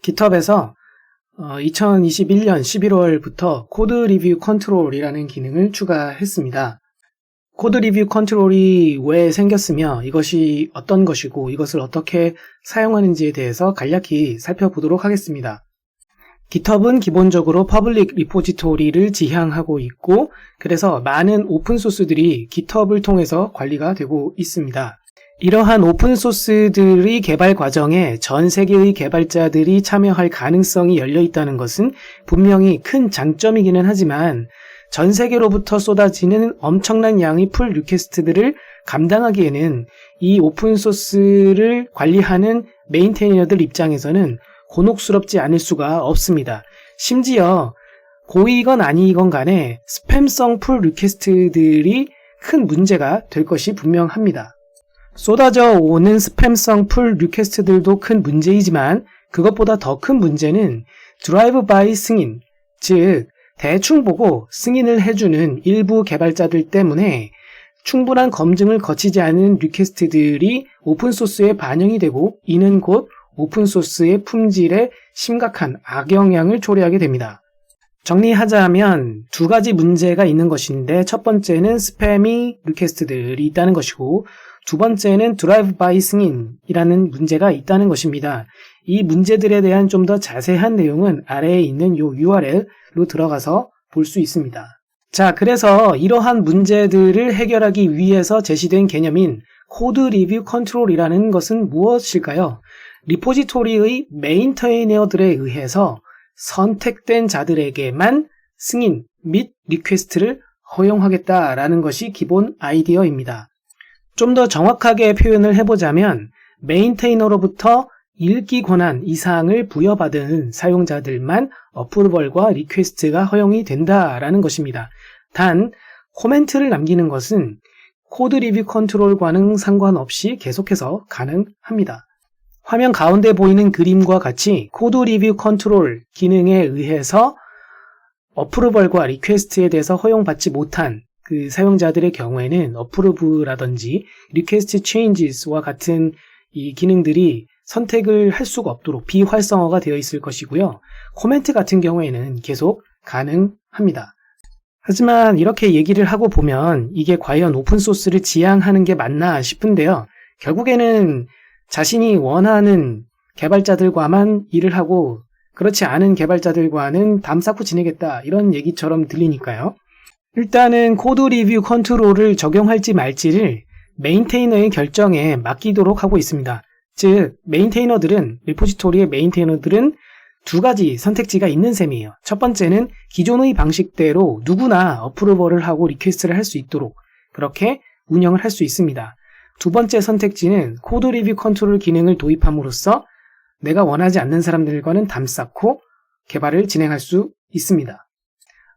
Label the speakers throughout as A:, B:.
A: GitHub에서 2021년 11월부터 코드 리뷰 컨트롤이라는 기능을 추가했습니다. 코드 리뷰 컨트롤이 왜 생겼으며 이것이 어떤 것이고 이것을 어떻게 사용하는지에 대해서 간략히 살펴보도록 하겠습니다. GitHub은 기본적으로 퍼블릭 리포지토리를 지향하고 있고 그래서 많은 오픈소스들이 GitHub을 통해서 관리가 되고 있습니다. 이러한 오픈소스들의 개발 과정에 전 세계의 개발자들이 참여할 가능성이 열려 있다는 것은 분명히 큰 장점이기는 하지만 전 세계로부터 쏟아지는 엄청난 양의 풀 리퀘스트들을 감당하기에는 이 오픈소스를 관리하는 메인테이너들 입장에서는 곤혹스럽지 않을 수가 없습니다. 심지어 고이건 아니건 간에 스팸성 풀 리퀘스트들이 큰 문제가 될 것이 분명합니다. 쏟아져 오는 스팸성 풀 리퀘스트들도 큰 문제이지만 그것보다 더 큰 문제는 드라이브 바이 승인, 즉 대충 보고 승인을 해주는 일부 개발자들 때문에 충분한 검증을 거치지 않은 리퀘스트들이 오픈소스에 반영이 되고 이는 곧 오픈소스의 품질에 심각한 악영향을 초래하게 됩니다. 정리하자면 두 가지 문제가 있는 것인데 첫 번째는 스팸이 리퀘스트들이 있다는 것이고 두 번째는 드라이브 바이 승인이라는 문제가 있다는 것입니다. 이 문제들에 대한 좀 더 자세한 내용은 아래에 있는 이 URL로 들어가서 볼 수 있습니다. 자, 그래서 이러한 문제들을 해결하기 위해서 제시된 개념인 코드 리뷰 컨트롤이라는 것은 무엇일까요? 리포지토리의 메인테이너들에 의해서 선택된 자들에게만 승인 및 리퀘스트를 허용하겠다라는 것이 기본 아이디어입니다. 좀 더 정확하게 표현을 해보자면 메인테이너로부터 읽기 권한 이상을 부여받은 사용자들만 어프루벌과 리퀘스트가 허용이 된다라는 것입니다. 단 코멘트를 남기는 것은 코드 리뷰 컨트롤과는 상관없이 계속해서 가능합니다. 화면 가운데 보이는 그림과 같이 코드 리뷰 컨트롤 기능에 의해서 어프루벌과 리퀘스트에 대해서 허용받지 못한 그 사용자들의 경우에는 어프루브라든지 리퀘스트 체인지스와 같은 이 기능들이 선택을 할 수가 없도록 비활성화가 되어 있을 것이고요. 코멘트 같은 경우에는 계속 가능합니다. 하지만 이렇게 얘기를 하고 보면 이게 과연 오픈소스를 지향하는 게 맞나 싶은데요. 결국에는 자신이 원하는 개발자들과만 일을 하고 그렇지 않은 개발자들과는 담 쌓고 지내겠다 이런 얘기처럼 들리니까요. 일단은 코드 리뷰 컨트롤을 적용할지 말지를 메인테이너의 결정에 맡기도록 하고 있습니다. 즉 리포지토리의 메인테이너들은 두 가지 선택지가 있는 셈이에요. 첫 번째는 기존의 방식대로 누구나 어프루벌을 하고 리퀘스트를 할 수 있도록 그렇게 운영을 할 수 있습니다. 두 번째 선택지는 코드 리뷰 컨트롤 기능을 도입함으로써 내가 원하지 않는 사람들과는 담 쌓고 개발을 진행할 수 있습니다.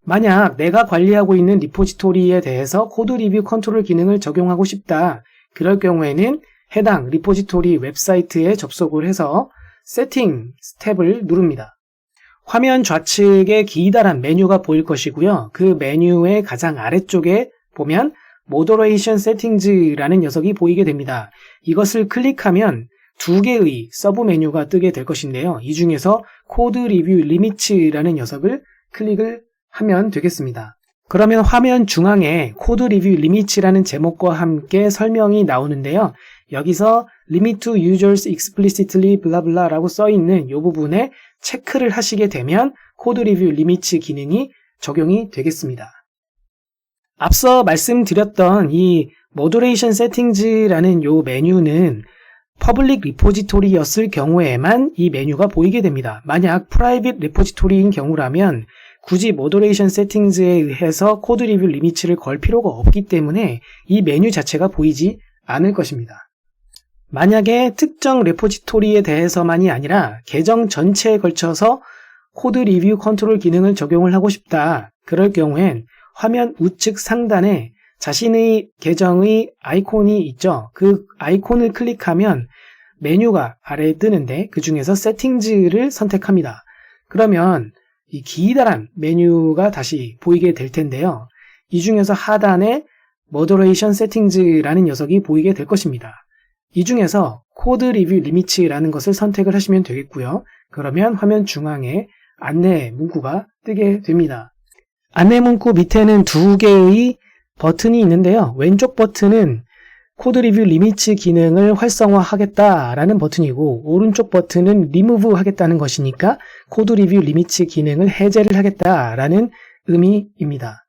A: 만약 내가 관리하고 있는 리포지토리에 대해서 코드 리뷰 컨트롤 기능을 적용하고 싶다. 그럴 경우에는 해당 리포지토리 웹사이트에 접속을 해서 세팅 스탭을 누릅니다. 화면 좌측에 기다란 메뉴가 보일 것이고요. 그 메뉴의 가장 아래쪽에 보면 Moderation Settings라는 녀석이 보이게 됩니다. 이것을 클릭하면 두 개의 서브 메뉴가 뜨게 될 것인데요. 이 중에서 코드 리뷰 리미츠라는 녀석을 클릭을 하면 되겠습니다. 그러면 화면 중앙에 코드 리뷰 리미츠라는 제목과 함께 설명이 나오는데요. 여기서 Limit to Users Explicitly 블라블라라고 써있는 이 부분에 체크를 하시게 되면 코드 리뷰 리미츠 기능이 적용이 되겠습니다. 앞서 말씀드렸던 이 Moderation Settings라는 이 메뉴는 퍼블릭 리포지토리였을 경우에만 이 메뉴가 보이게 됩니다. 만약 프라이빗 리포지토리인 경우라면 굳이 Moderation Settings에 의해서 코드 리뷰 리미츠를 걸 필요가 없기 때문에 이 메뉴 자체가 보이지 않을 것입니다. 만약에 특정 레포지토리에 대해서만이 아니라 계정 전체에 걸쳐서 코드 리뷰 컨트롤 기능을 적용을 하고 싶다. 그럴 경우엔 화면 우측 상단에 자신의 계정의 아이콘이 있죠. 그 아이콘을 클릭하면 메뉴가 아래에 뜨는데 그 중에서 세팅즈를 선택합니다. 그러면 이 기다란 메뉴가 다시 보이게 될 텐데요. 이 중에서 하단에 Moderation Settings라는 녀석이 보이게 될 것입니다. 이 중에서 코드 리뷰 리미츠라는 것을 선택을 하시면 되겠고요. 그러면 화면 중앙에 안내 문구가 뜨게 됩니다. 안내 문구 밑에는 두 개의 버튼이 있는데요. 왼쪽 버튼은 코드 리뷰 리미츠 기능을 활성화하겠다라는 버튼이고, 오른쪽 버튼은 리무브 하겠다는 것이니까 코드 리뷰 리미츠 기능을 해제를 하겠다라는 의미입니다.